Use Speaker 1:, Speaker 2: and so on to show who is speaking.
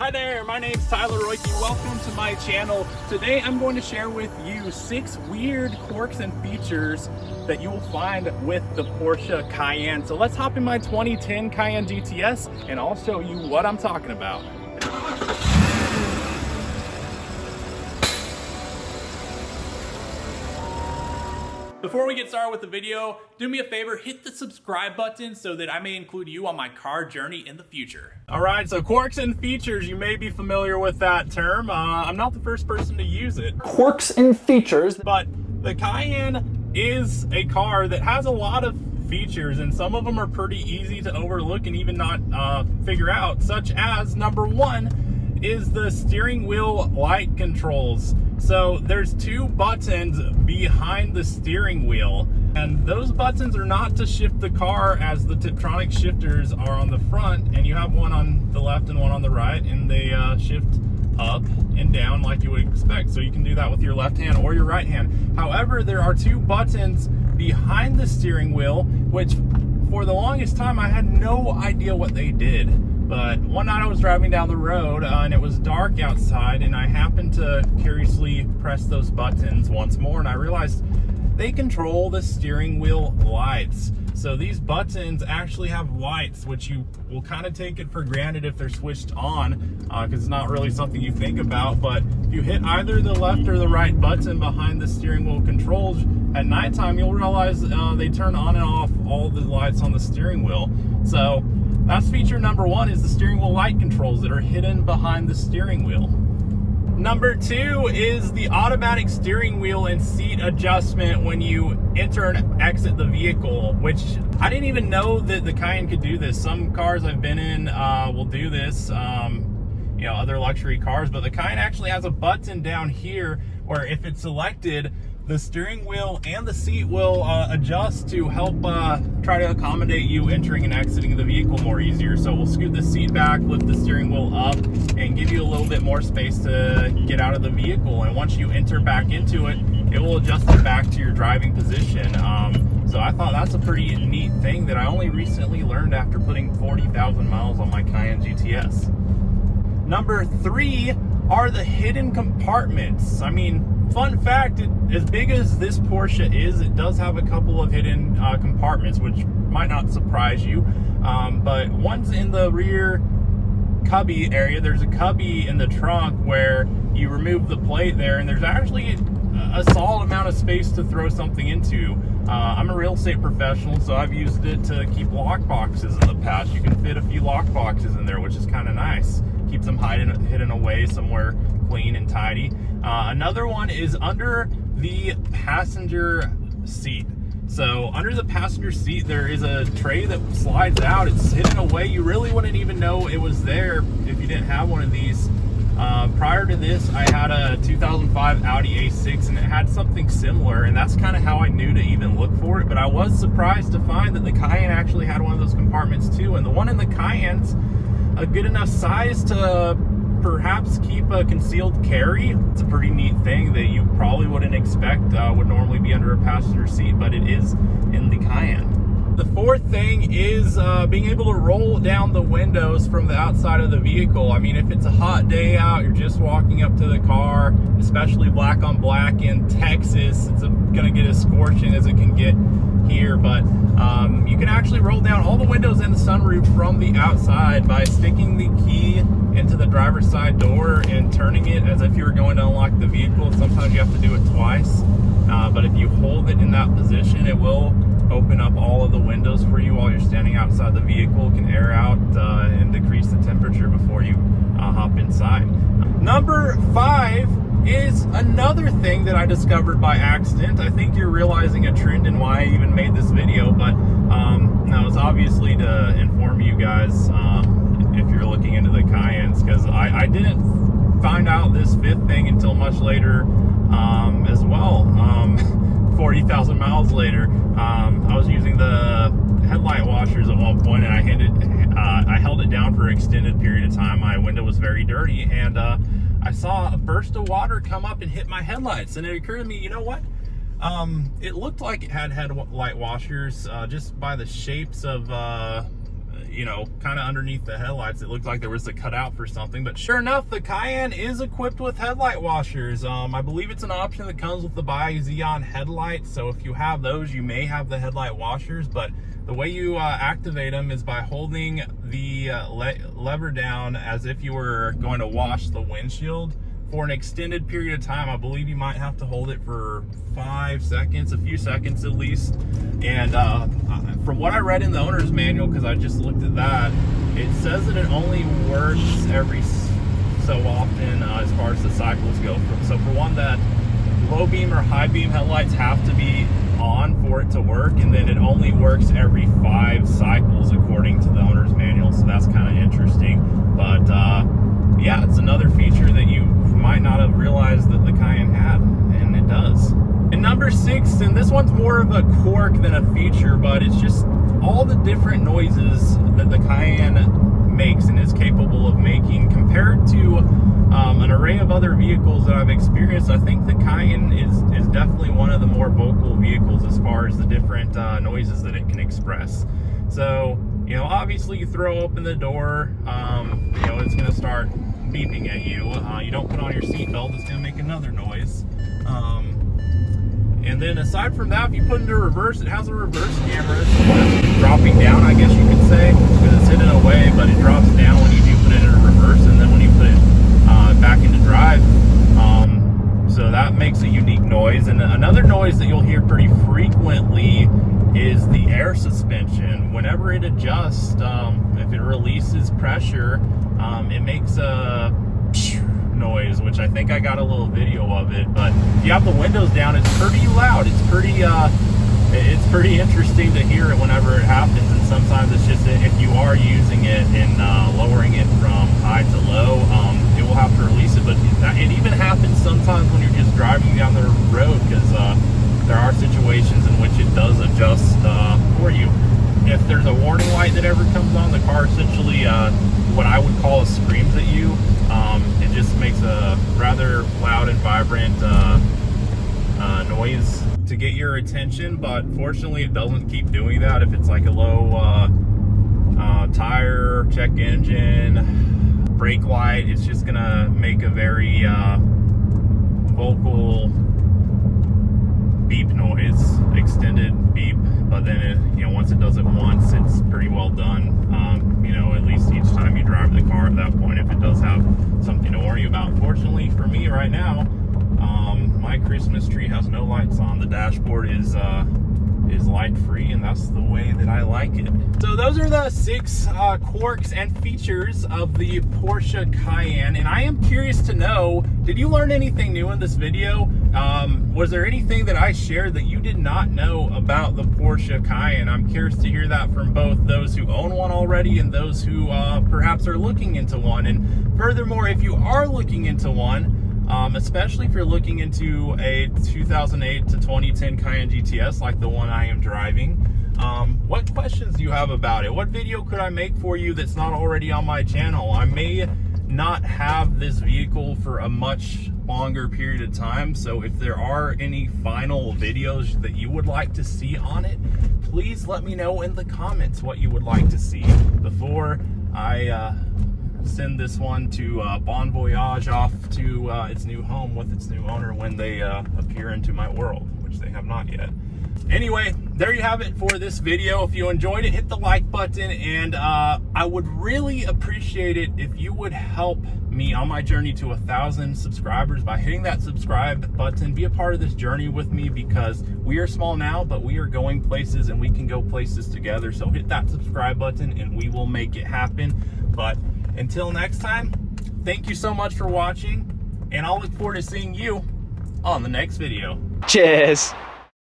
Speaker 1: Hi there, my name's Tyler Roicki. Welcome to my channel. Today I'm going to share with you 6 weird quirks and features that you will find with the Porsche Cayenne. So let's hop in my 2010 Cayenne GTS and I'll show you what I'm talking about. Before we get started with the video, do me a favor, hit the subscribe button so that I may include you on my car journey in the future. All right, so quirks and features, you may be familiar with that term. I'm not the first person to use it.
Speaker 2: Quirks and features.
Speaker 1: But the Cayenne is a car that has a lot of features, and some of them are pretty easy to overlook and even not figure out, such as number 1 is the steering wheel light controls. So there's 2 buttons behind the steering wheel, and those buttons are not to shift the car as the Tiptronic shifters are on the front, and you have one on the left and one on the right, and they shift up and down like you would expect. So you can do that with your left hand or your right hand. However, there are 2 buttons behind the steering wheel, which for the longest time I had no idea what they did. But one night I was driving down the road and it was dark outside, and I happened to curiously press those buttons once more, and I realized they control the steering wheel lights. So these buttons actually have lights, which you will kind of take it for granted if they're switched on, because it's not really something you think about. But if you hit either the left or the right button behind the steering wheel controls at nighttime, you'll realize they turn on and off all the lights on the steering wheel. So that's feature number 1, is the steering wheel light controls that are hidden behind the steering wheel. Number 2 is the automatic steering wheel and seat adjustment when you enter and exit the vehicle, which I didn't even know that the Cayenne could do this. Some cars I've been in will do this, you know, other luxury cars, but the Cayenne actually has a button down here where if it's selected, the steering wheel and the seat will adjust to help try to accommodate you entering and exiting the vehicle more easier. So we'll scoot the seat back, lift the steering wheel up, and give you a little bit more space to get out of the vehicle. And once you enter back into it, it will adjust it back to your driving position. So I thought that's a pretty neat thing that I only recently learned after putting 40,000 miles on my Cayenne GTS. Number 3 are the hidden compartments. I mean, fun fact, as big as this Porsche is, it does have a couple of hidden compartments, which might not surprise you. But one's in the rear cubby area. There's a cubby in the trunk where you remove the plate there, and there's actually a solid amount of space to throw something into. I'm a real estate professional, so I've used it to keep lock boxes in the past. You can fit a few lock boxes in there, which is kind of nice. Keeps them hidden away somewhere clean and tidy. Another one is under the passenger seat. So under the passenger seat, there is a tray that slides out. It's hidden away. You really wouldn't even know it was there if you didn't have one of these. Prior to this, I had a 2005 Audi A6, and it had something similar, and that's kind of how I knew to even look for it. But I was surprised to find that the Cayenne actually had one of those compartments too, and the one in the Cayenne's a good enough size to perhaps keep a concealed carry. It's a pretty neat thing that you probably wouldn't expect would normally be under a passenger seat, but it is in the Cayenne. The 4th thing is being able to roll down the windows from the outside of the vehicle. I mean, if it's a hot day out, you're just walking up to the car, especially black on black in Texas, it's going to get as scorching as it can get here, but you can actually roll down all the windows and the sunroof from the outside by sticking the key into the driver's side door and turning it as if you were going to unlock the vehicle. Sometimes you have to do it twice, but if you hold it in that position, it will open up all of the windows for you while you're standing outside the vehicle. It can air out and decrease the temperature before you hop inside. Number 5 is another thing that I discovered by accident. I think you're realizing a trend in why I even made this video, but that was obviously to inform you guys if you're looking into the Cayennes, because I didn't find out this 5th thing until much later as well. 40,000 miles later. I was using the headlight washers at one point, and I held it down for an extended period of time. My window was very dirty, and I saw a burst of water come up and hit my headlights, and it occurred to me, you know what? It looked like it had headlight washers just by the shapes of you know, kind of underneath the headlights, it looked like there was a cutout for something. But sure enough, the Cayenne is equipped with headlight washers. I believe it's an option that comes with the Xeon headlights. So if you have those, you may have the headlight washers. But the way you activate them is by holding the lever down as if you were going to wash the windshield for an extended period of time. I believe you might have to hold it for 5 seconds, a few seconds at least. And from what I read in the owner's manual, because I just looked at that, it says that it only works every so often as far as the cycles go. So for one, that low beam or high beam headlights have to be on for it to work, and then it only works every 5 cycles according to the owner's manual. So that's kind of interesting. But yeah, it's another feature that you might not have realized that the Cayenne had, and it does. And number 6, and this one's more of a quirk than a feature, but it's just all the different noises that the Cayenne makes and is capable of making compared to an array of other vehicles that I've experienced. I think the Cayenne is definitely one of the more vocal vehicles as far as the different noises that it can express. So, you know, obviously you throw open the door, you know, it's gonna start beeping at you. You don't put on your seatbelt, it's gonna make another noise. And then aside from that, if you put it into reverse, it has a reverse camera. So it's dropping down, I guess you could say, because it's hidden away, but it drops down when you do put it in reverse, and then when you put it back into drive. So that makes a unique noise. And another noise that you'll hear pretty frequently is the air suspension. Whenever it adjusts, if it releases pressure, it makes a noise, which I think I got a little video of it. But if you have the windows down, it's pretty loud. It's pretty interesting to hear it whenever it happens. And sometimes it's just if you are using it and lowering it from high to low, it will have to release it. But it even happens sometimes when you're just driving down the road, because there are situations in which it does adjust for you. If there's a warning light that ever comes on, the car essentially, what I would call, screams at you. It just makes a rather loud and vibrant noise to get your attention, but fortunately it doesn't keep doing that. If it's like a low tire, check engine, brake light, it's just gonna make a very vocal beep noise, extended beep. But then it, you know, once it does it once, it's pretty well done. You know, at least each time you drive the car at that point, if it does have something to worry about. Fortunately for me right now, my Christmas tree has no lights on. The dashboard is light free, and that's the way that I like it. So those are the 6 quirks and features of the Porsche Cayenne. And I am curious to know, did you learn anything new in this video? Was there anything that I shared that you did not know about the Porsche Cayenne? I'm curious to hear that from both those who own one already and those who perhaps are looking into one. And furthermore, if you are looking into one, especially if you're looking into a 2008 to 2010 Cayenne GTS like the one I am driving, what questions do you have about it? What video could I make for you that's not already on my channel? I may not have this vehicle for a much longer period of time, so if there are any final videos that you would like to see on it, please let me know in the comments what you would like to see before I send this one to bon voyage off to its new home with its new owner when they appear into my world, which they have not yet. Anyway, there you have it for this video. If you enjoyed it, hit the like button, and I would really appreciate it if you would help me on my journey to 1,000 subscribers by hitting that subscribe button. Be a part of this journey with me, because we are small now, but we are going places, and we can go places together. So hit that subscribe button and we will make it happen. But until next time, thank you so much for watching, and I'll look forward to seeing you on the next video.
Speaker 2: Cheers.